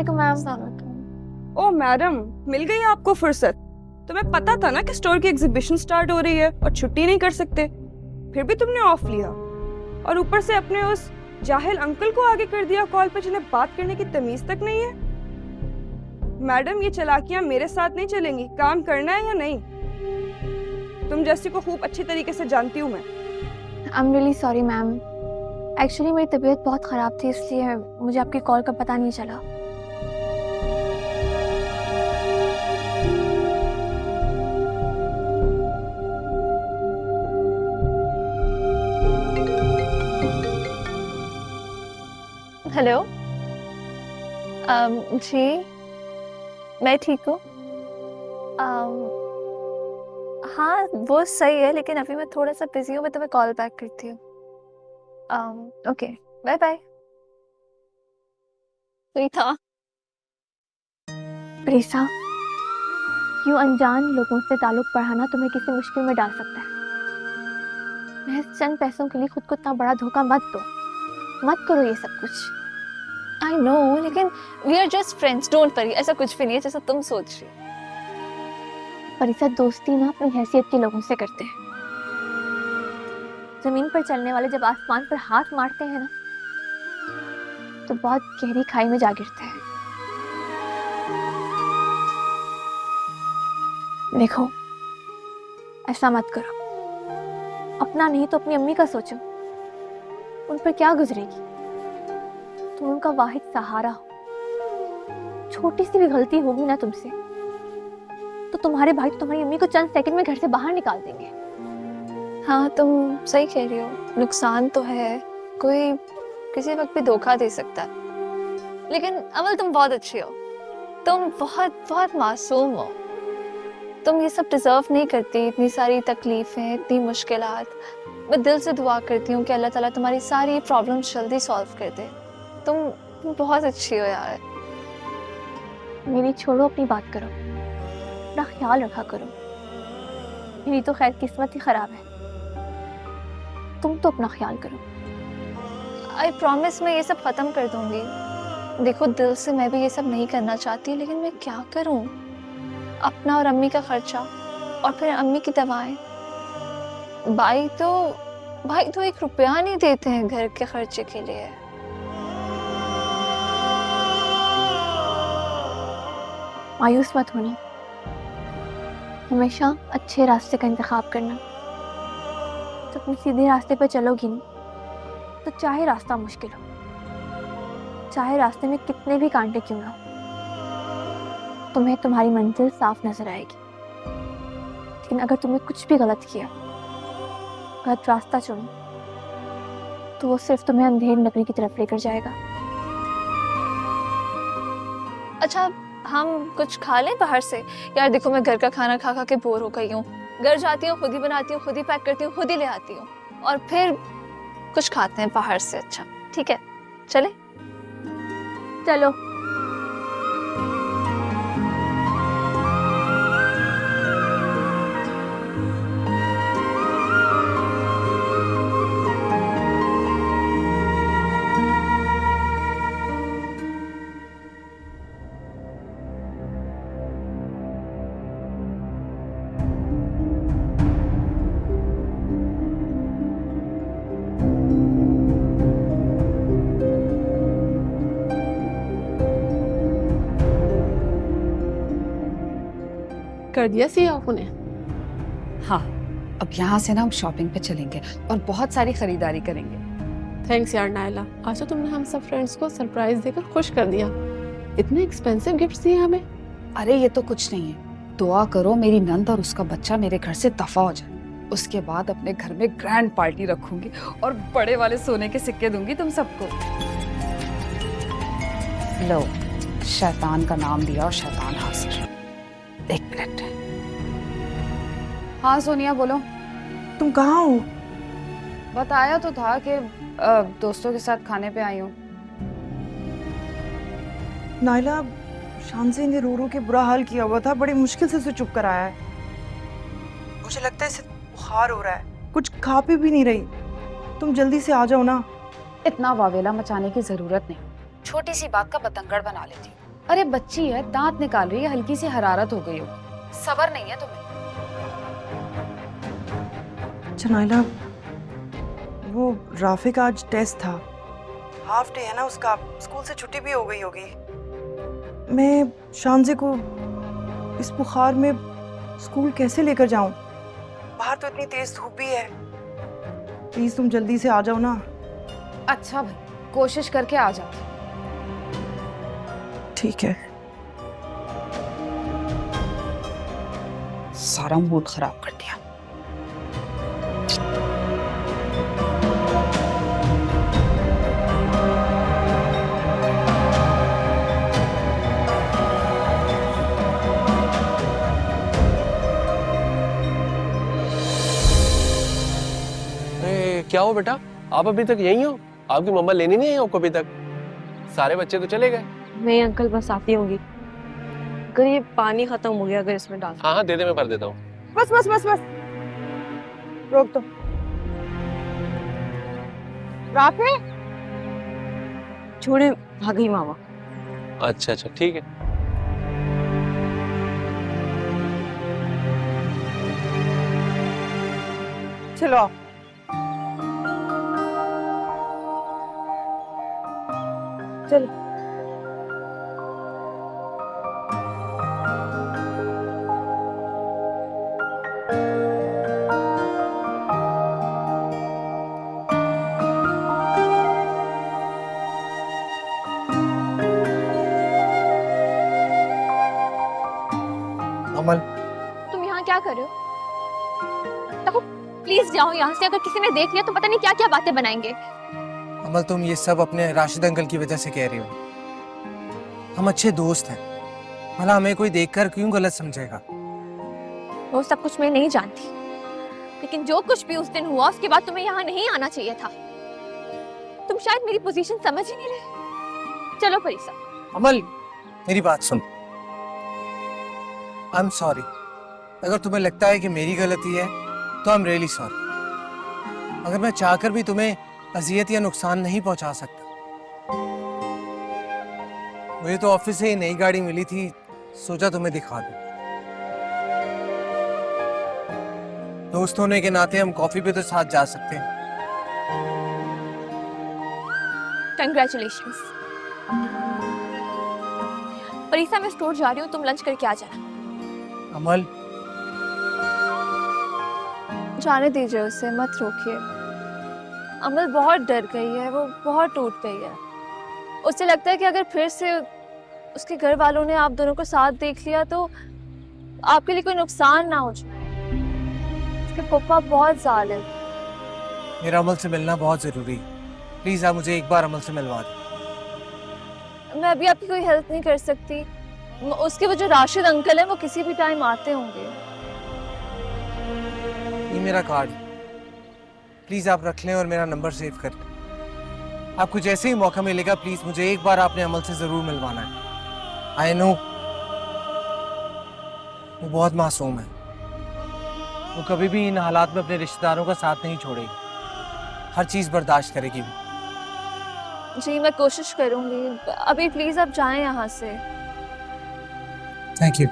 वालेकुम मैम। ओ मैडम, मिल गई आपको फुर्सत? तुम्हें पता था ना कि स्टोर की एग्जीबिशन स्टार्ट हो रही है और छुट्टी नहीं कर सकते, फिर भी तुमने ऑफ लिया और ऊपर से अपने उस जाहिल अंकल को आगे कर दिया कॉल पे जिन्हें बात करने की तमीज तक नहीं है। मैडम, ये चालाकियां मेरे साथ नहीं चलेंगी। काम करना है या नहीं? तुम जैसी को खूब अच्छी तरीके से जानती हूँ मैं। I am really sorry ma'am, actually मेरी तबीयत बहुत ख़राब थी, इसलिए मुझे आपकी कॉल का पता नहीं चला। हेलो, जी मैं ठीक हूँ। हाँ वो सही है, लेकिन अभी मैं थोड़ा सा बिजी हूँ, मैं तुम्हें कॉल बैक करती हूँ। Okay, bye bye. सही था। प्रीसा, यूं अनजान लोगों से ताल्लुक बढ़ाना तुम्हें किसी मुश्किल में डाल सकता है। महज चंद पैसों के लिए खुद को इतना बड़ा धोखा मत दो, मत करो ये सब कुछ। आई नो, लेकिन we are just friends, don't worry, ऐसा कुछ भी नहीं है जैसा तुम सोच रही। प्रीसा, दोस्ती ना अपनी हैसियत के लोगों से करते हैं। जमीन पर चलने वाले जब आसमान पर हाथ मारते हैं ना, तो बहुत गहरी खाई में जा गिरते हैं। देखो, ऐसा मत करो। अपना नहीं तो अपनी अम्मी का सोचो, उन पर क्या गुजरेगी। तुम उनका वाहिद सहारा हो। छोटी सी भी गलती होगी ना तुमसे, तो तुम्हारे भाई तो तुम्हारी अम्मी को चंद सेकंड में घर से बाहर निकाल देंगे। हाँ तुम सही कह रही हो, नुकसान तो है, कोई किसी वक्त भी धोखा दे सकता है। लेकिन अमल तुम बहुत अच्छी हो, तुम बहुत बहुत मासूम हो। तुम ये सब डिजर्व नहीं करती, इतनी सारी तकलीफें, इतनी मुश्किलात। मैं दिल से दुआ करती हूँ कि अल्लाह ताला तुम्हारी सारी प्रॉब्लम्स जल्दी सॉल्व कर दे। तुम बहुत अच्छी हो यार। मेरी छोड़ो, अपनी बात करो, अपना ख्याल रखा करो। मेरी तो खैर किस्मत ही खराब है, तुम तो अपना ख्याल करो। आई प्रॉमिस मैं ये सब खत्म कर दूंगी। देखो दिल से मैं भी ये सब नहीं करना चाहती, लेकिन मैं क्या करूं? अपना और अम्मी का खर्चा और फिर अम्मी की दवाएं। भाई तो 1 रुपया नहीं देते हैं घर के खर्चे के लिए। मायूस मत होना, हमेशा अच्छे रास्ते का इंतखाब करना। जब तुम सीधे रास्ते पर चलोगी नहीं, तो चाहे रास्ता मुश्किल हो, चाहे रास्ते में कितने भी कांटे क्यों ना हो, तुम्हें तुम्हारी मंजिल साफ नजर आएगी। लेकिन अगर तुमने कुछ भी गलत किया, गलत रास्ता चुना, तो वो सिर्फ तुम्हें अंधेर नगरी की तरफ लेकर जाएगा। अच्छा हम कुछ खा लें बाहर से? यार देखो मैं घर का खाना खा खा के बोर हो गई हूँ। घर जाती हूँ, खुद ही बनाती हूँ, खुद ही पैक करती हूँ, खुद ही ले आती हूँ, और फिर कुछ खाते हैं बाहर से। अच्छा ठीक है, चले? चलो। कर दिया सी आप उन्हें? हाँ, अब यहाँ से ना हम शॉपिंग पे चलेंगे और बहुत सारी खरीदारी करेंगे। थैंक्स यार नायला, आज तो तुमने हम सब फ्रेंड्स को सरप्राइज देकर खुश कर दिया। इतने एक्सपेंसिव गिफ्ट्स दिए हमें। अरे ये तो कुछ नहीं है, दुआ करो मेरी नंद और उसका बच्चा मेरे घर से दफा हो जाए। उसके बाद अपने घर में ग्रैंड पार्टी रखूंगी और बड़े वाले सोने के सिक्के दूंगी तुम सबको। लो, शैतान का नाम दिया और शैतान हाजिर। 1 मिनट। हाँ सोनिया बोलो। तुम कहाँ हो? बताया तो था कि दोस्तों के साथ खाने पे आई हूँ। नायला, शामज़ी ने रो रो के बुरा हाल किया हुआ था, बड़ी मुश्किल से उसे चुप कराया है। मुझे लगता है इसे बुखार हो रहा है, कुछ खा पी भी नहीं रही। तुम जल्दी से आ जाओ ना। इतना वावेला मचाने की जरूरत नहीं, छोटी सी बात का बतंगड़ बना लेती हूँ। अरे बच्ची है, दांत निकाल रही है, हल्की सी हरारत हो गई हो, सब्र नहीं है तुम्हें। अच्छा नाइला, वो राफिक आज टेस्ट था, हाफ डे है ना उसका, स्कूल से छुट्टी भी हो गई होगी। मैं शानज़े को इस बुखार में स्कूल कैसे लेकर जाऊं? बाहर तो इतनी तेज धूप भी है। प्लीज तुम जल्दी से आ जाओ ना। अच्छा भाई, कोशिश करके आ जाती। ठीक है। सारा मूड खराब कर दिया। क्या हो बेटा, आप अभी तक यहीं हो? आपकी मम्मा लेने नहीं आई आपको अभी तक? सारे बच्चे तो चले गए। नहीं अंकल, बस आती होंगी। अगर ये पानी खत्म हो गया, अगर इसमें डाल। हाँ हाँ दे दे, मैं भर देता हूँ। बस बस बस बस, रोक दो। राफे, छोड़े, भाग गई मामा। अच्छा अच्छा ठीक है। चलो आओ। चलो। अमल, तुम यहाँ क्या कर रहे हो? देखो प्लीज जाओ यहाँ से, अगर किसी ने देख लिया तो पता नहीं क्या क्या बातें बनाएंगे। अमल तुम ये सब अपने राशिद अंकल की वजह से कह रही हो। हम अच्छे दोस्त हैं, भला हमें कोई देखकर क्यों गलत समझेगा? वो सब कुछ मैं नहीं जानती, लेकिन जो कुछ भी उस दिन हुआ उसके बाद तुम्हें यहाँ नहीं आना चाहिए था। तुम शायद मेरी पोजीशन समझ ही नहीं रहे। चलो परीसा। अमल मेरी बात सुन, आई एम सॉरी। अगर तुम्हें लगता है कि मेरी गलती है तो आई एम रियली सॉरी। अगर मैं चाहकर भी तुम्हें अजियत या नुकसान नहीं पहुंचा सकता। मुझे तो ऑफिस से ही नई गाड़ी मिली थी, सोचा तुम्हें दिखा दूं। दोस्त होने के नाते हम कॉफी पे तो साथ जा सकते हैं। कंग्रेचुलेशंस। परीसा मैं स्टोर जा रही हूँ, तुम लंच करके आ जाना। अमल जाने दीजिए उसे, मत रोकिए। अमल बहुत डर गई है, वो बहुत टूट गई है। उसे लगता है कि अगर फिर से उसके घर वालों ने आप दोनों को साथ देख लिया तो आपके लिए कोई नुकसान ना हो जाए। उसके पप्पा बहुत जालिम। मेरा अमल से मिलना बहुत जरूरी है। प्लीज आप मुझे एक बार अमल से मिलवा दें। मैं अभी आपकी कोई हेल्प नहीं कर सकती। उसके वो जो राशिद अंकल हैं वो किसी भी टाइम आते होंगे। ये मेरा कार्ड, प्लीज आप रख लें और मेरा नंबर सेव कर लें। आपको जैसे ही मौका मिलेगा प्लीज मुझे एक बार आपने अमल से जरूर मिलवाना है। आई नो वो बहुत मासूम है, वो कभी भी इन हालात में अपने रिश्तेदारों का साथ नहीं छोड़ेगी, हर चीज बर्दाश्त करेगी वो। जी मैं कोशिश करूंगी। अभी प्लीज आप जाएं यहाँ से। Thank you.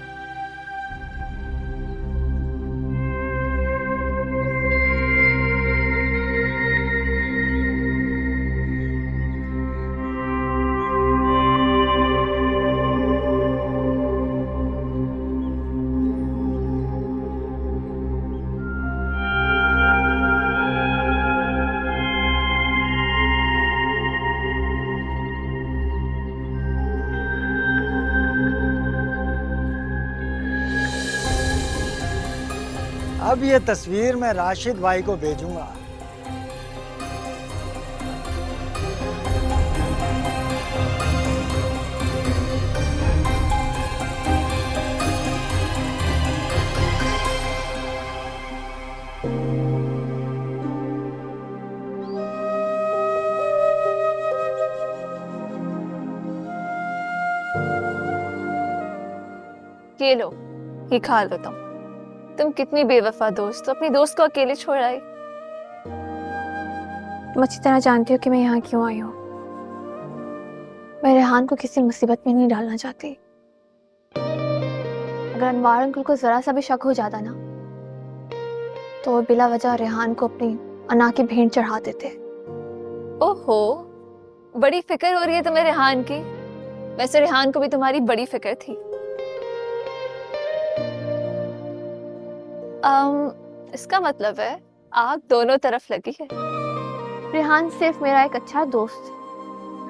अब ये तस्वीर मैं राशिद भाई को भेजूंगा। ये लो, ये खा लो तुम कितनी बेवफा दोस्त हो, अपनी दोस्त को अकेले छोड़ आई। तुम अच्छी तरह जानती हो कि मैं यहाँ क्यों आई हूँ। मैं रेहान को किसी मुसीबत में नहीं डालना चाहती। अगर अनवार अंकल को जरा सा भी शक हो जाता ना, तो वो बिला वजह रेहान को अपनी अना की भेंट चढ़ा देते। ओहो, बड़ी फिक्र हो रही है तुम्हें रेहान की। वैसे रेहान को भी तुम्हारी बड़ी फिक्र थी। इसका मतलब है आग दोनों तरफ लगी है। रेहान सिर्फ मेरा एक अच्छा दोस्त।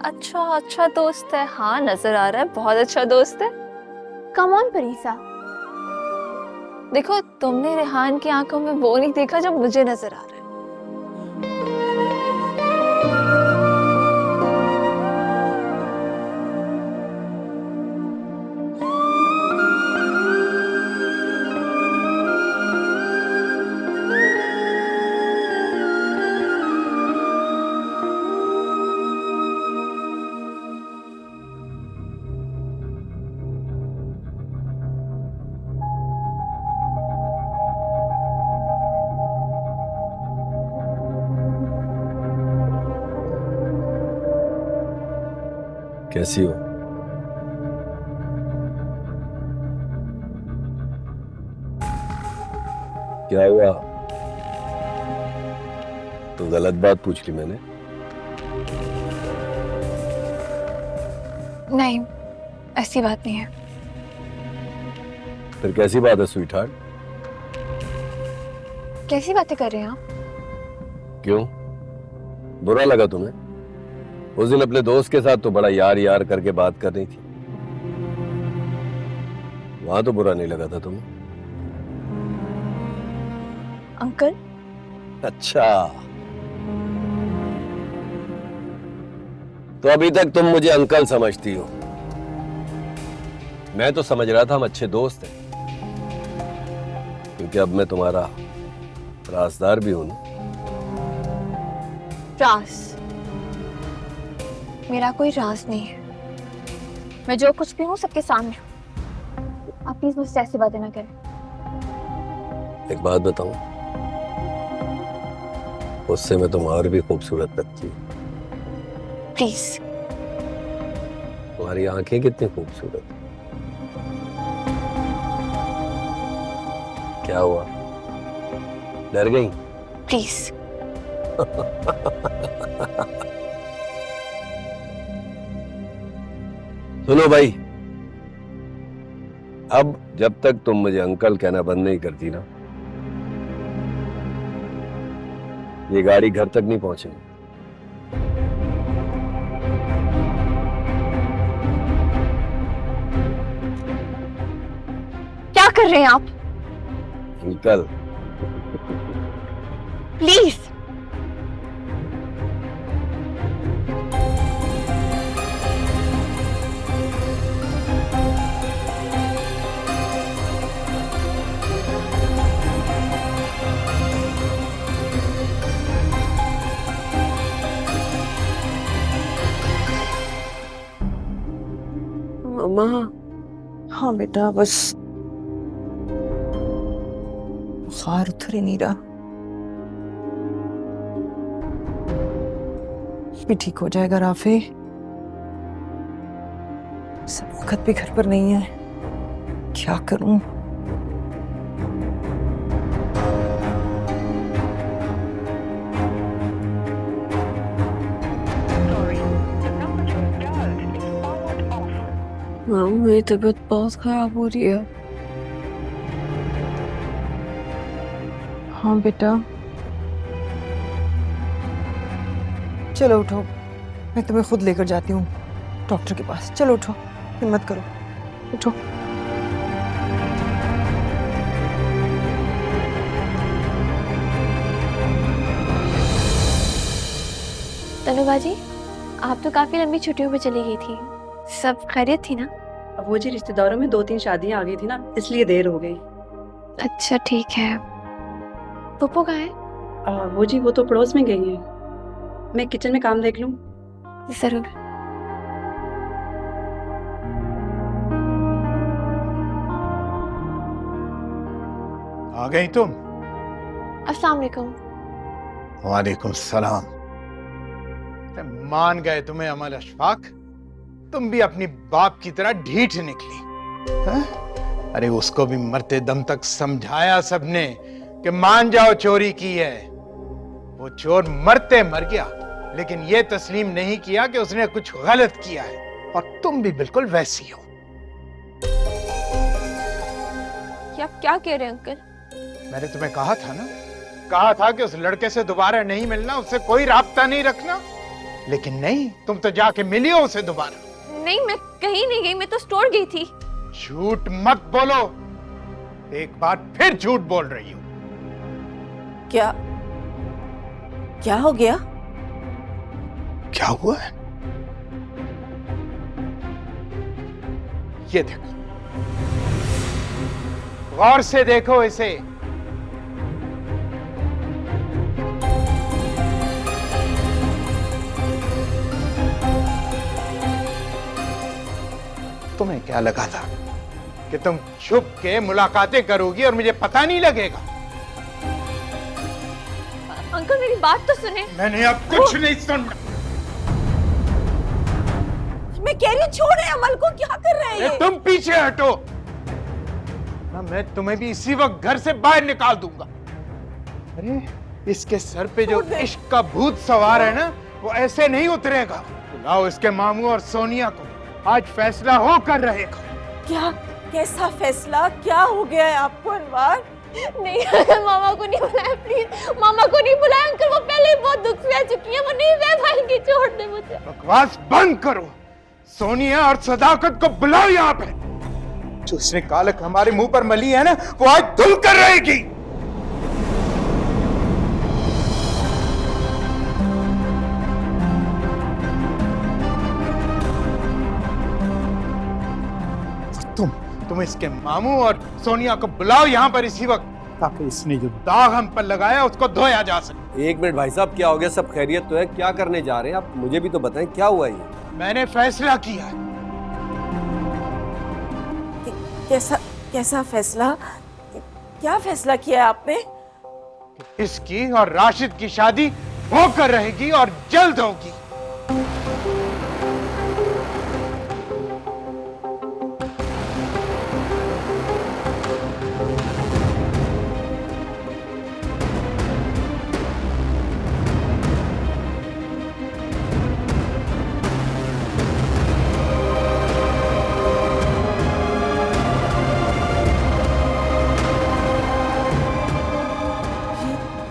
अच्छा दोस्त है। हाँ, नजर आ रहा है, बहुत अच्छा दोस्त है। कम ऑन परीसा, देखो, तुमने रेहान की आंखों में वो नहीं देखा जो मुझे नजर आ रहा है। कैसी हो? क्या हुआ? तो गलत बात पूछ ली मैंने? नहीं, ऐसी बात नहीं है। फिर कैसी बात है स्वीटहार्ट? कैसी बातें कर रहे हैं आप? क्यों, बुरा लगा तुम्हें? उस दिन अपने दोस्त के साथ तो बड़ा यार यार करके बात कर रही थी, वहां तो बुरा नहीं लगा था तुम्हें? अंकल, अच्छा, तो अभी तक तुम मुझे अंकल समझती हो। मैं तो समझ रहा था हम अच्छे दोस्त हैं, क्योंकि अब मैं तुम्हारा राजदार भी हूं ना। राज? मेरा कोई राज नहीं है। मैं जो कुछ भी हूँ सबके सामने हूँ। आप प्लीज मुझसे ऐसी बातें ना करें। एक बात बताऊं, उससे मैं तुम और भी खूबसूरत लगती हूँ। प्लीज। तुम्हारी आंखें कितनी खूबसूरत। क्या हुआ, डर गई? प्लीज। सुनो भाई, अब जब तक तुम मुझे अंकल कहना बंद नहीं करती ना, ये गाड़ी घर तक नहीं पहुंचेगी। क्या कर रहे हैं आप? Uncle, please. मम्मा, हाँ बेटा, बस बुखार उतर ही नहीं रहा। भी ठीक हो जाएगा राफे। सब वक्त भी घर पर नहीं है, क्या करूं? मेरी तबीयत बहुत खराब हो रही है। हाँ बेटा, चलो उठो, मैं तुम्हें खुद लेकर जाती हूँ डॉक्टर के पास। चलो उठो, हिम्मत करो, उठो। तनुबाजी, आप तो काफी लंबी छुट्टियों पे चली गई थी। सब खैरियत थी ना? अब वो जी रिश्तेदारों में 2-3 शादियां आ गई थी ना, इसलिए देर हो गई। अच्छा ठीक है। पप्पू कहाँ है? वो जी वो तो पड़ोस में गई हैं। मैं किचन में काम देख लूं? जरूर। आ गई तुम? अस्सलाम वालेकुम। वालेकुम सलाम। मान गए तुम्हें अमल अशफाक, तुम भी अपनी बाप की तरह ढीठ निकली। हाँ? अरे उसको भी मरते दम तक समझाया सबने कि मान जाओ चोरी की है। वो चोर मरते मर गया, लेकिन ये तस्लीम नहीं किया कि उसने कुछ गलत किया है। और तुम भी बिल्कुल वैसी हो। ये आप क्या कह रहे हैं अंकल? मैंने तुम्हें कहा था ना, कहा था कि उस लड़के से दोबारा नहीं मिलना, उससे कोई राब्ता नहीं रखना। लेकिन नहीं, तुम तो जाके मिली हो उसे दोबारा। नहीं, मैं कहीं नहीं गई, मैं तो स्टोर गई थी। झूठ मत बोलो, एक बार फिर झूठ बोल रही हो। क्या क्या हो गया? क्या हुआ है? ये देखो, गौर से देखो इसे। तुम्हें क्या लगा था कि तुम छुप के मुलाकातें करोगी और मुझे पता नहीं लगेगा? अंकल मेरी बात तो सुने। मैंने अब कुछ नहीं सुनना। मैं कह रही हूँ छोड़े अमल को, क्या कर रहे हैं? तुम पीछे हटो, ना मैं तुम्हें भी इसी वक्त घर से बाहर निकाल दूंगा। अरे इसके सर पे जो इश्क का भूत सवार है ना, वो ऐसे नहीं उतरेगा। बुलाओ इसके मामू और सोनिया को, आज फैसला होकर रहेगा। क्या? कैसा फैसला? क्या हो गया है आपको अनवर? नहीं अंकल, मामा को नहीं बुलाया प्लीज, मामा को नहीं बुलाया अंकल, वो पहले ही बहुत दुख से आ चुकी है, वो नहीं रह पाएंगी, छोड़ दे मुझे। बकवास बंद करो, सोनिया और सदाकत को बुलाओ यहाँ पे। जो उसने कालक हमारे मुंह पर मली है ना, वो आज धुल कर रहेगी। तुम इसके मामू और सोनिया को बुलाओ यहाँ पर इसी वक्त, ताकि इसने जो दाग हम पर लगाया उसको धोया जा सके। एक मिनट भाई साहब, क्या हो गया? सब खैरियत तो है? क्या करने जा रहे हैं आप? मुझे भी तो बताएं, क्या हुआ ये? मैंने फैसला किया है। कैसा फैसला? क्या फैसला किया है आपने? इसकी और राशिद की शादी होकर रहेगी और जल्द होगी।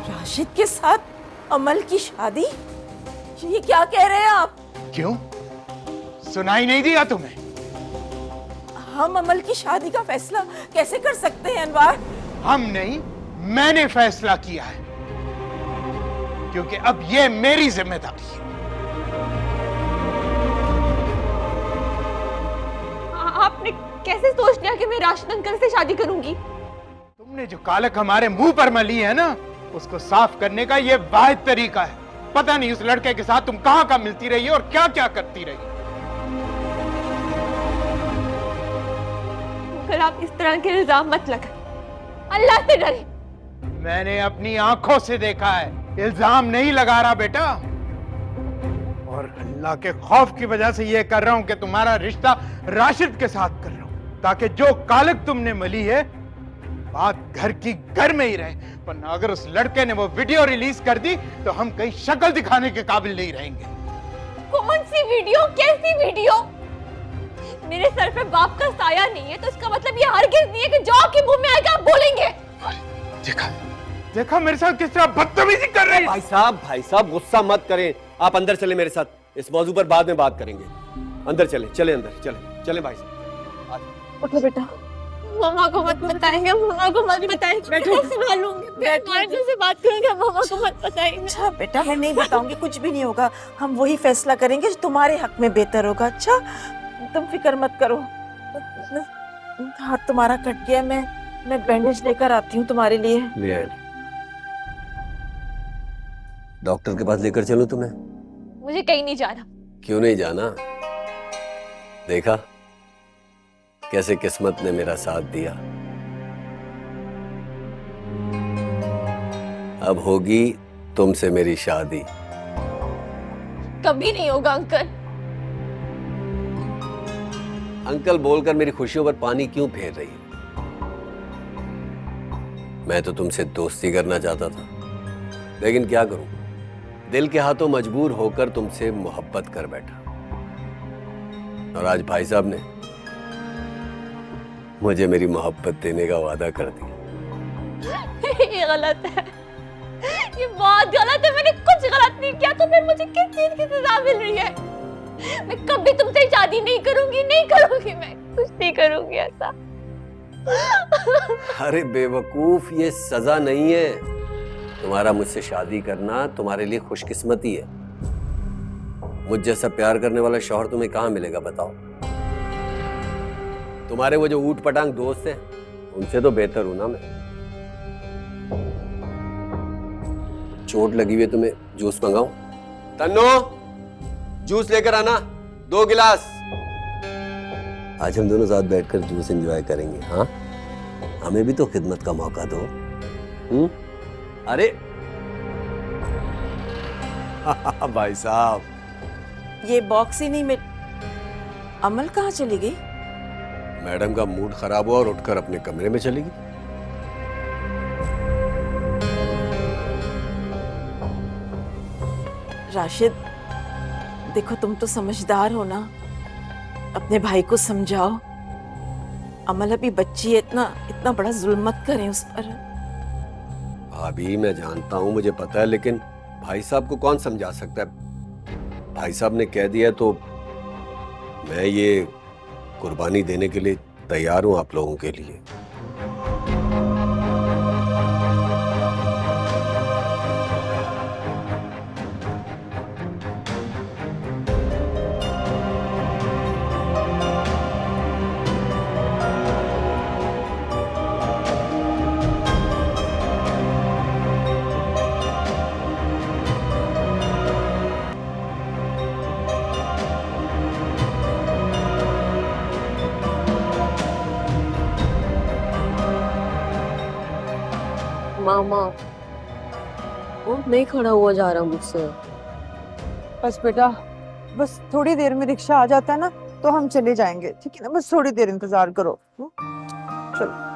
राशिद के साथ अमल की शादी? ये क्या कह रहे हैं आप? क्यों, सुनाई नहीं दिया तुम्हें? हम अमल की शादी का फैसला कैसे कर सकते हैं अनवर? हम नहीं, मैंने फैसला किया है, क्योंकि अब ये मेरी जिम्मेदारी है। आपने कैसे सोच लिया कि मैं राशिद अंकल से शादी करूंगी? तुमने जो कालक हमारे मुंह पर मली है ना, उसको साफ करने का ये वाहिद तरीका है। पता नहीं उस लड़के के साथ तुम कहां कहां मिलती रही और क्या क्या करती रही। अगर आप इस तरह के इल्जाम मत लगाएं, अल्लाह से डरे। मैंने अपनी आंखों से देखा है, इल्जाम नहीं लगा रहा बेटा। और अल्लाह के खौफ की वजह से ये कर रहा हूं कि तुम्हारा रिश्ता राशिद के साथ कर रहा हूं, ताकि जो कालक तुमने मली है बात घर की घर में ही रहे। वरना अगर उस लड़के ने वो वीडियो रिलीज कर दी तो हम कहीं शक्ल दिखाने के काबिल नहीं रहेंगे। कौन सी वीडियो? कैसी वीडियो? मेरे सर पे बाप का साया नहीं है, तो इसका मतलब ये हरगिज नहीं है कि जो आपके मुंह में आएगा आप बोलेंगे। देखा देखा मेरे साथ किस तरह बदतमीजी कर रही है। भाई साहब गुस्सा मत करें, आप अंदर चले मेरे साथ, इस मौजू पर बाद में बात करेंगे। अंदर चले अंदर चले भाई साहब। उठो बेटा, मामा को मत बताएंगे, मामा को मत बताएंगे। मैं संभालूंगी, मैं से बात करूंगी, मामा को मत बताएंगे। अच्छा बेटा, मैं नहीं बताऊंगी, कुछ भी नहीं होगा। हम वही फैसला करेंगे जो तुम्हारे हक में बेहतर होगा। अच्छा, तुम फिक्र मत करो। हाथ तुम्हारा कट गया, मैं बैंडेज लेकर आती हूँ तुम्हारे लिए। ले आए। डॉक्टर के पास लेकर चलूं तुम्हें? मुझे कहीं नहीं जाना। क्यों नहीं जाना? देखा कैसे किस्मत ने मेरा साथ दिया। अब होगी तुमसे मेरी शादी। कभी नहीं होगा अंकल। अंकल बोलकर मेरी खुशियों पर पानी क्यों फेर रही है? मैं तो तुमसे दोस्ती करना चाहता था, लेकिन क्या करूं, दिल के हाथों मजबूर होकर तुमसे मोहब्बत कर बैठा। और आज भाई साहब ने मुझे मेरी मोहब्बत देने का वादा कर दिया। ये गलत है, ये बहुत गलत है। मैंने कुछ गलत नहीं किया, तो फिर मुझे किस चीज की सजा मिल रही है? मैं कभी तुमसे शादी नहीं करूंगी, नहीं करूंगी, मैं कुछ नहीं करूंगी ऐसा। अरे बेवकूफ, ये सजा नहीं है। तुम्हारा मुझसे शादी करना तुम्हारे लिए खुशकिस्मती है। मुझ जैसा प्यार करने वाला शौहर तुम्हें कहां मिलेगा बताओ? तुम्हारे वो जो ऊट पटांग दोस्त हैं, उनसे तो बेहतर हूं ना मैं। चोट लगी हुई है, तुम्हें जूस मंगाऊं? तन्नो, जूस लेकर आना, 2 गिलास। आज हम दोनों साथ बैठकर जूस एंजॉय करेंगे। हाँ, हमें भी तो खिदमत का मौका दो। अरे भाई साहब, ये बॉक्स ही नहीं मिल। अमल कहाँ चली गई? मैडम का मूड खराब हुआ और उठकर अपने कमरे में चली गई। राशिद, देखो तुम तो समझदार हो ना, अपने भाई को समझाओ। अमल अभी बच्ची है, इतना बड़ा जुल्म मत करें उस पर। भाभी, मैं जानता हूं, मुझे पता है, लेकिन भाई साहब को कौन समझा सकता है? भाई साहब ने कह दिया तो मैं ये कुर्बानी देने के लिए तैयार हूं आप लोगों के लिए। मामा, वो नहीं खड़ा हुआ जा रहा मुझसे। बस बेटा, बस थोड़ी देर में रिक्शा आ जाता है ना, तो हम चले जाएंगे, ठीक है ना? बस थोड़ी देर इंतजार करो। चलो।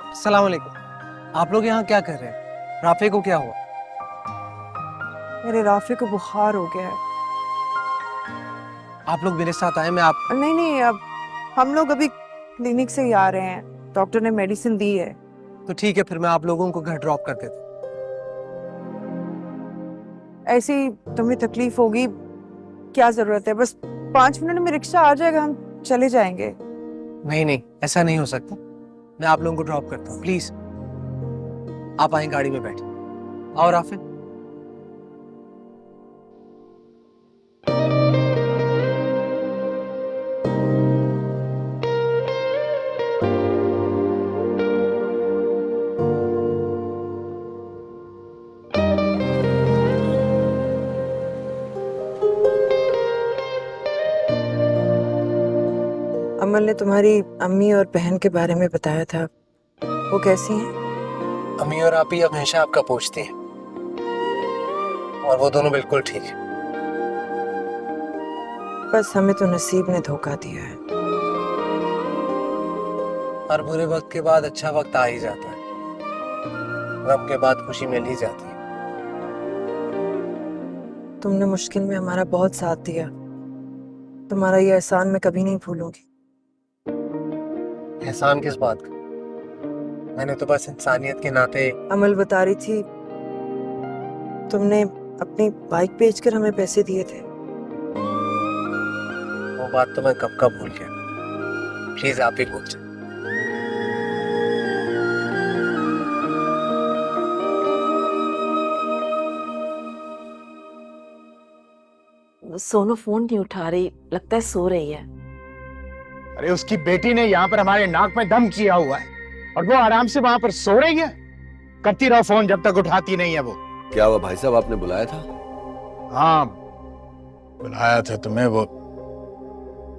अस्सलाम वालेकुम। आप लोग यहाँ क्या कर रहे हैं? राफे को क्या हुआ? मेरे राफे को बुखार हो गया है। आप लोग मेरे साथ आए, मैं आप नहीं, अब हम लोग अभी क्लिनिक से ही आ रहे हैं, डॉक्टर ने मेडिसिन दी है। तो ठीक है, फिर मैं आप लोगों को घर ड्रॉप कर देता हूँ। ऐसी तुम्हें तकलीफ होगी, क्या जरूरत है? बस 5 मिनट में रिक्शा आ जाएगा, हम चले जाएंगे। नहीं, ऐसा नहीं हो सकता। मैं आप लोगों को ड्रॉप करता हूँ, प्लीज। आप आए गाड़ी में बैठे। आओ राफे। अमल ने तुम्हारी अम्मी और बहन के बारे में बताया था, वो कैसी हैं? अम्मी और आप ही हमेशा आपका पूछती हैं, और वो दोनों बिल्कुल ठीक है। बस हमें तो नसीब ने धोखा दिया है। हर बुरे वक्त के बाद अच्छा वक्त आ ही जाता है, गम के बाद खुशी मिल ही जाती है। तुमने मुश्किल में हमारा बहुत साथ दिया, तुम्हारा ये एहसान मैं कभी नहीं भूलूंगी। एहसान किस बात का? मैंने तो बस इंसानियत के नाते। अमल बता रही थी तुमने अपनी बाइक बेचकर हमें पैसे दिए थे। वो बात तो मैं कब का भूल गया, प्लीज आप ही भूल जाए। सोनू फोन नहीं उठा रही, लगता है सो रही है। अरे उसकी बेटी ने यहाँ पर हमारे नाक में दम किया हुआ है और वो आराम से वहां पर सो रही है। करती रहो फोन जब तक उठाती नहीं है वो। क्या हुआ भाई साहब, आपने बुलाया था? हाँ, बुलाया था तुम्हें, वो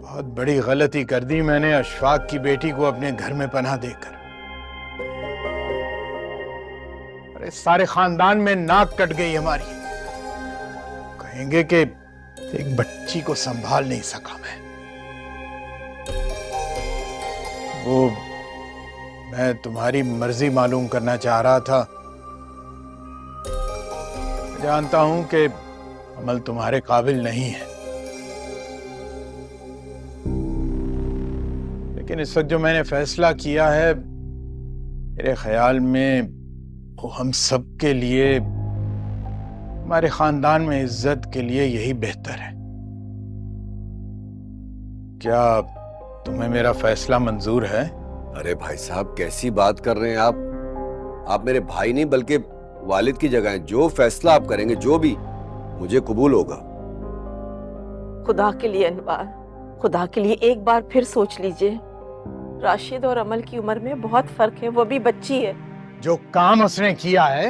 बहुत बड़ी गलती कर दी मैंने अशफाक की बेटी को अपने घर में पनाह देकर। अरे सारे खानदान में नाक कट गई हमारी। कहेंगे कि एक बच्ची को संभाल नहीं सका मैं। वो मैं तुम्हारी मर्जी मालूम करना चाह रहा था। जानता हूं कि अमल तुम्हारे काबिल नहीं है, लेकिन इस वक्त जो मैंने फैसला किया है, मेरे ख्याल में वो हम सब के लिए, हमारे खानदान में इज्जत के लिए यही बेहतर है। क्या तुम्हें मेरा फैसला मंजूर है? अरे भाई साहब, कैसी बात कर रहे हैं आप मेरे भाई नहीं बल्कि वालिद की जगह हैं। जो फैसला आप करेंगे, जो भी, मुझे कबूल होगा। खुदा के लिए अनवार, खुदा के लिए एक बार फिर सोच लीजिए। राशिद और अमल की उम्र में बहुत फर्क है, वो भी बच्ची है। जो काम उसने किया है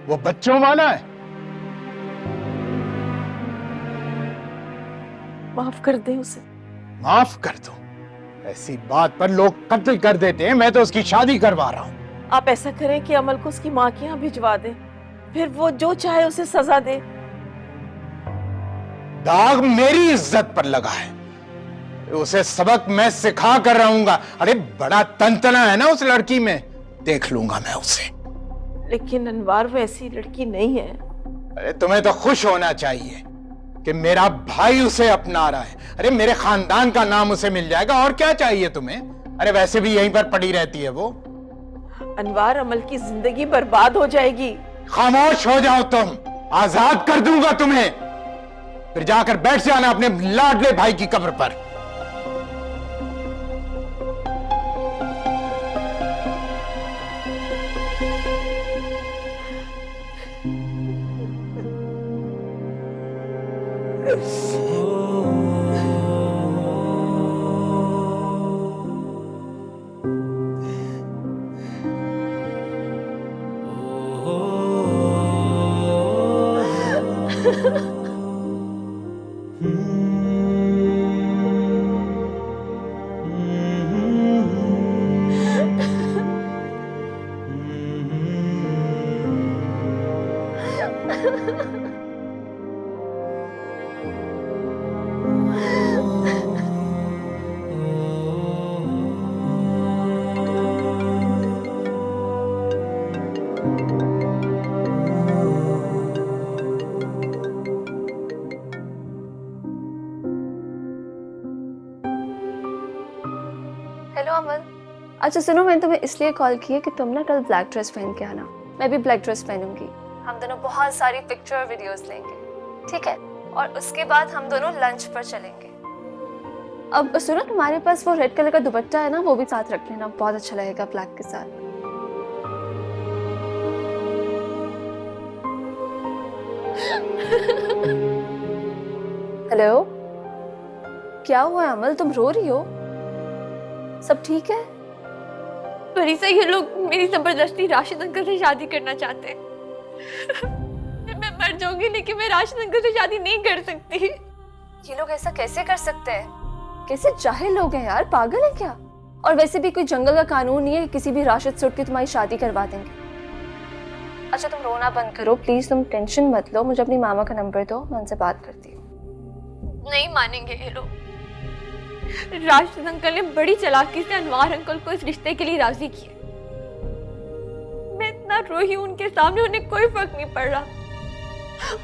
वो बच्चों वाला है। माफ कर दे उसे। माफ कर दो? ऐसी बात पर लोग कत्ल कर देते हैं, मैं तो उसकी शादी करवा रहा हूँ। आप ऐसा करें कि अमल को उसकी माँ के यहाँ भिजवा दें, फिर वो जो चाहे उसे सजा दे। दाग मेरी इज्जत पर लगा है, उसे सबक मैं सिखा कर रहूंगा। अरे बड़ा तंतना है ना उस लड़की में, देख लूंगा मैं उसे। लेकिन अनवार वो ऐसी लड़की नहीं है। अरे तुम्हें तो खुश होना चाहिए कि मेरा भाई उसे अपना रहा है। अरे मेरे खानदान का नाम उसे मिल जाएगा, और क्या चाहिए तुम्हें? अरे वैसे भी यहीं पर पड़ी रहती है वो। अनवार, अमल की जिंदगी बर्बाद हो जाएगी। खामोश हो जाओ तुम, आजाद कर दूंगा तुम्हें। फिर जाकर बैठ जाना अपने लाडले भाई की कब्र पर। हेलो अमल, अच्छा सुनो, मैंने तुम्हें इसलिए कॉल की है कि तुम ना कल ब्लैक ड्रेस पहन के आना। मैं भी ब्लैक ड्रेस पहनूंगी। हम दोनों बहुत सारी पिक्चर और वीडियोस लेंगे, ठीक है? और उसके बाद हम दोनों लंच पर चलेंगे। अब सुनो, तुम्हारे पास वो रेड कलर का दुपट्टा है ना, वो भी साथ रख लेना, बहुत अच्छा लगेगा ब्लैक के साथ। हेलो, क्या हुआ अमल, तुम रो रही हो? सब ठीक है? परिसा, ये लोग मेरी जबरदस्ती राशिद अंकल से शादी करना चाहते हैं। मैं मर जाऊंगी लेकिन मैं राशिद अंकल से शादी नहीं कर सकती। ये लोग ऐसा कैसे कर सकते हैं? कैसे जाहिल लोग हैं यार, पागल है क्या? और वैसे भी कोई जंगल का कानून नहीं है कि किसी भी राशिद से उठ के तुम्हारी शादी करवा देंगे। अच्छा तुम रोना बंद करो प्लीज, तुम टेंशन मत लो। मुझे अपनी मामा का नंबर दो, मैं उनसे बात करती हूँ। नहीं मानेंगे ये लोग। राशिद अंकल ने बड़ी चालाकी से अनवार अंकल को इस रिश्ते के लिए राजी किया। मैं इतना रोई हूं उनके सामने, उन्हें कोई फर्क नहीं पड़ रहा।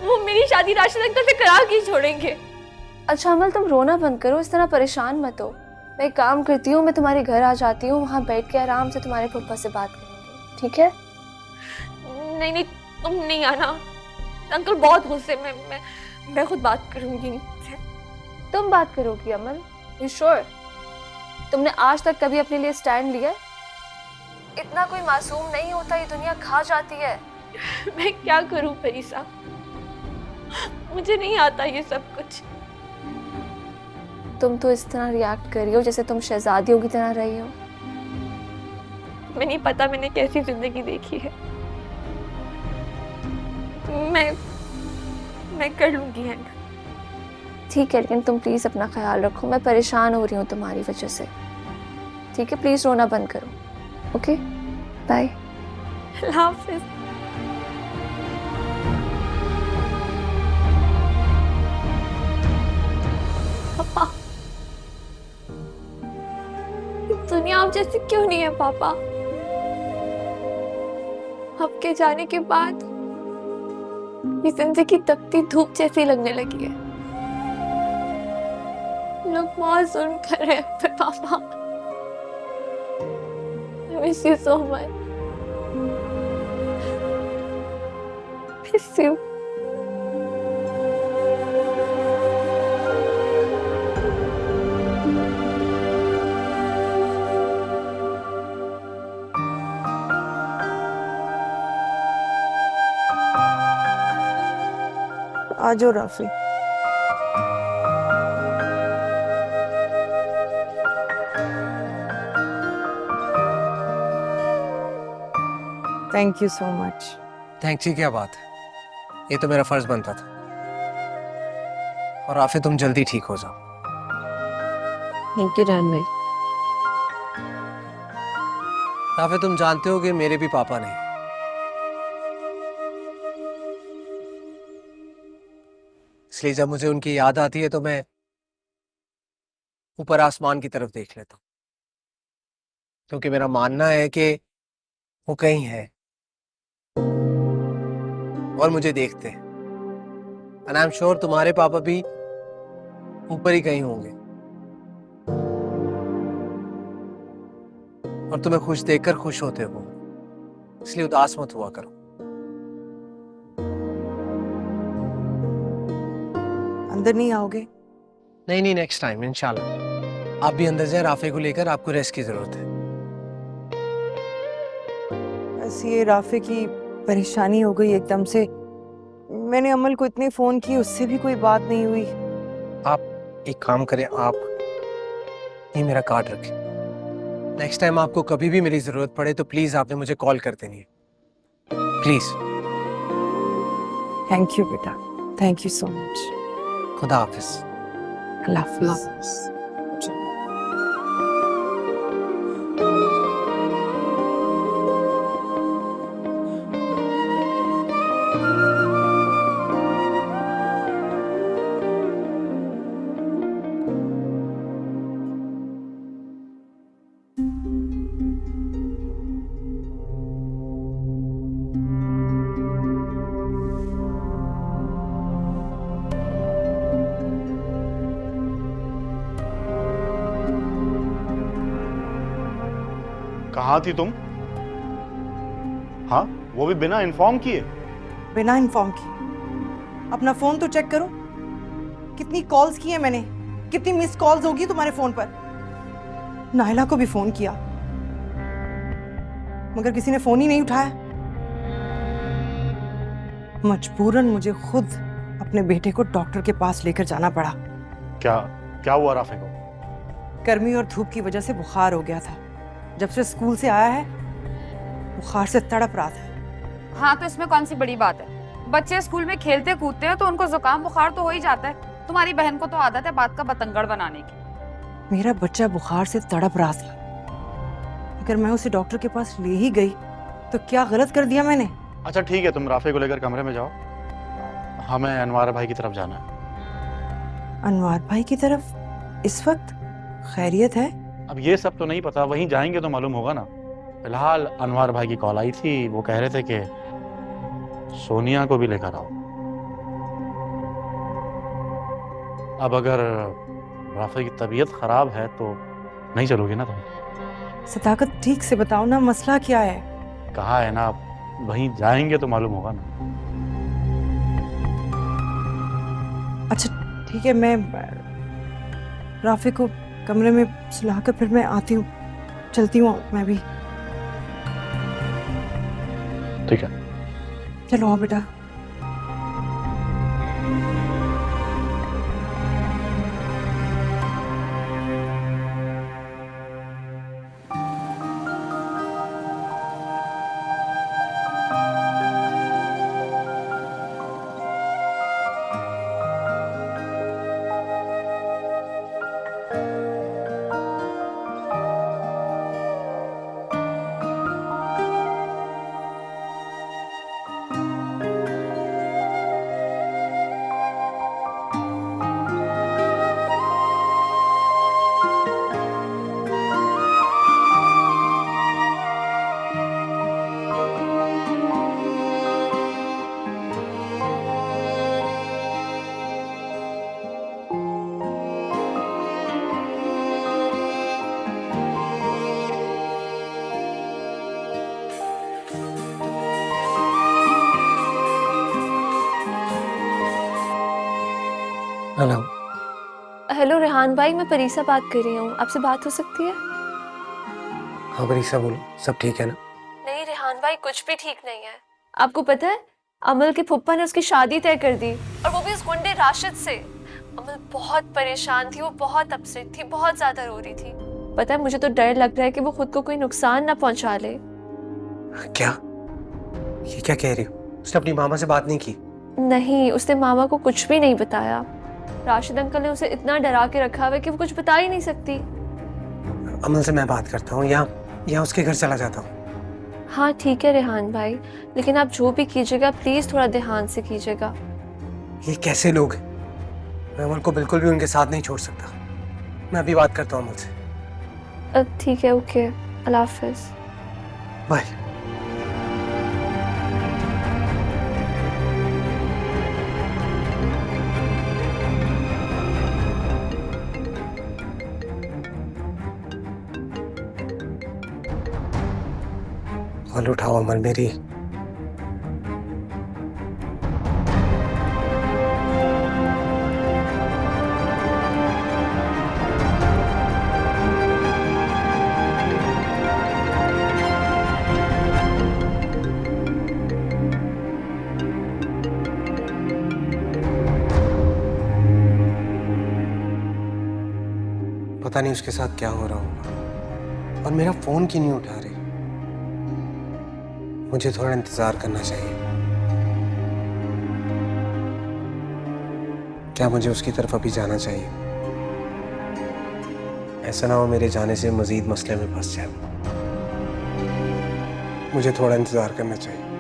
वो मेरी शादी राशिद अंकल से करा के छोड़ेंगे। अच्छा अमल, तुम रोना बंद करो, इस तरह परेशान मत हो। मैं एक काम करती हूँ, मैं तुम्हारे घर आ जाती हूँ, वहाँ बैठ के आराम से तुम्हारे पप्पा से बात करेंगे, ठीक है? नहीं नहीं, तुम नहीं आना। अंकल बहुत गुस्से में, मैं खुद बात करूंगी इनसे। तुम बात करोगी अमल? You sure? तुमने आज तक कभी अपने लिए स्टैंड लिया? इतना कोई मासूम नहीं होता, ये दुनिया खा जाती है। मैं क्या करूं परिसा, मुझे नहीं आता ये सब कुछ। तुम तो इस तरह रिएक्ट कर रही हो जैसे तुम शहजादियों की तरह रही हो। मैं नहीं पता मैंने कैसी जिंदगी देखी है। मैं कर लूंगी हैंडल। ठीक है, लेकिन तुम प्लीज अपना ख्याल रखो, मैं परेशान हो रही हूँ तुम्हारी वजह से। ठीक है, प्लीज रोना बंद करो। Okay, bye. अल्लाह हाफिज। पापा, दुनिया आप जैसी क्यों नहीं है पापा? आपके जाने के बाद ये जिंदगी तपती धूप जैसी लगने लगी है। लोग बहुत जुल्म कर रहे हैं पे पापा। I miss you so much. Miss you. आ जाओ Rafi. Thank you so much. Thanks की क्या बात है, ये तो मेरा फर्ज बनता था। और आफे तुम जल्दी ठीक हो जाओ। थैंक यू जान भाई। आफे तुम जानते हो कि मेरे भी पापा नहीं, इसलिए जब मुझे उनकी याद आती है तो मैं ऊपर आसमान की तरफ देख लेता हूँ, क्योंकि मेरा मानना है कि वो कहीं है और मुझे देखते हैं। एंड आई एम श्योर तुम्हारे पापा भी ऊपर ही कहीं होंगे और तुम्हें खुश देखकर खुश होते हो, इसलिए उदास मत हुआ करो। अंदर नहीं आओगे? नहीं नहीं, नेक्स्ट टाइम इंशाल्लाह। आप भी अंदर जाए, राफे को लेकर आपको रेस्ट की जरूरत है। बस ये राफे की परेशानी हो गई एकदम से। मैंने अमल को इतने फोन किए, उससे भी कोई बात नहीं हुई। आप एक काम करें, आप ये मेरा कार्ड रखें। नेक्स्ट टाइम आपको कभी भी मेरी जरूरत पड़े तो प्लीज आपने मुझे कॉल कर देनी है, प्लीज। थैंक यू बेटा, थैंक यू सो मच। खुदा हाफिज। अल्लाह हाफिज। कहाँ थी तुम? हाँ, वो भी बिना इन्फॉर्म किए। बिना इन्फॉर्म की? अपना फोन तो चेक करो, कितनी कॉल्स की है मैंने, कितनी मिस कॉल्स होगी तुम्हारे फोन पर। नाहिला को भी फोन किया मगर किसी ने फोन ही नहीं उठाया। मजबूरन मुझे खुद अपने बेटे को डॉक्टर के पास लेकर जाना पड़ा। क्या क्या हुआ राफे को? गर्मी और धूप की वजह से बुखार हो गया था। जब से स्कूल से आया है बुखार से तड़प रहा था। हाँ, तो इसमें कौन सी बड़ी बात है? बच्चे स्कूल में खेलते कूदते हैं तो उनको जुकाम बुखार तो हो ही जाता है। तुम्हारी बहन को तो आदत है बात का बतंगड़ बनाने की। मेरा बच्चा बुखार से तड़प रहा था, अगर मैं उसे डॉक्टर के पास ले ही गई तो क्या गलत कर दिया मैंने? अच्छा ठीक है, तुम राफे को लेकर कमरे में जाओ, हमें अनवार भाई की तरफ जाना है। अनवार भाई की तरफ? इस वक्त? खैरियत है? अब ये सब तो नहीं पता, वहीं जाएंगे तो मालूम होगा ना। फिलहाल अनवार भाई की कॉल आई थी, वो कह रहे थे कि सोनिया को भी लेकर आओ। अब अगर राफे की तबीयत खराब है तो नहीं चलोगे ना तुम? सदाकत, ठीक से बताओ ना, मसला क्या है? कहा है ना, वहीं जाएंगे तो मालूम होगा ना। अच्छा ठीक है, मैं राफे को कमरे में सुलाकर फिर मैं आती हूँ, चलती हूँ मैं भी। ठीक है, चलो आओ बेटा। हेलो। हेलो रेहान भाई, मैं परीसा बात कर रही हूँ, आपसे बात हो सकती है? हाँ परीसा बोलो, सब ठीक है ना? नहीं रेहान भाई, कुछ भी ठीक नहीं है। आपको पता है, अमल के फुप्पा ने उसकी शादी तय कर दी, और वो भी उस गुंडे राशिद से। अमल बहुत परेशान थी, वो बहुत अपसेट थी, बहुत ज्यादा रो रही थी। पता है, मुझे तो डर लग रहा है कि वो खुद को कोई नुकसान ना पहुंचा ले। क्या? ये क्या कह रही हो? उसने अपनी मामा से बात नहीं की? नहीं, उसने मामा को कुछ भी नहीं बताया। राशिद अंकल ने उसे इतना डरा के रखा हुआ है कि वो कुछ बता ही नहीं सकती। अमल से मैं बात करता हूँ, या उसके घर चला जाता हूँ। हाँ ठीक है रेहान भाई, लेकिन आप जो भी कीजिएगा प्लीज थोड़ा ध्यान से कीजिएगा। ये कैसे लोग हैं? मैं अमल को बिल्कुल भी उनके साथ नहीं छोड़ सकता। मैं अभी बात करता हूँ अमल से। ठीक है, ओके, अल्लाह हाफिज। बाय। कॉल उठाओ अमल मेरी। पता नहीं उसके साथ क्या हो रहा होगा, और मेरा फोन क्यों नहीं उठा रही। मुझे थोड़ा इंतजार करना चाहिए। क्या मुझे उसकी तरफ अभी जाना चाहिए? ऐसा ना हो मेरे जाने से मजीद मसले में फंस जाए। मुझे थोड़ा इंतजार करना चाहिए।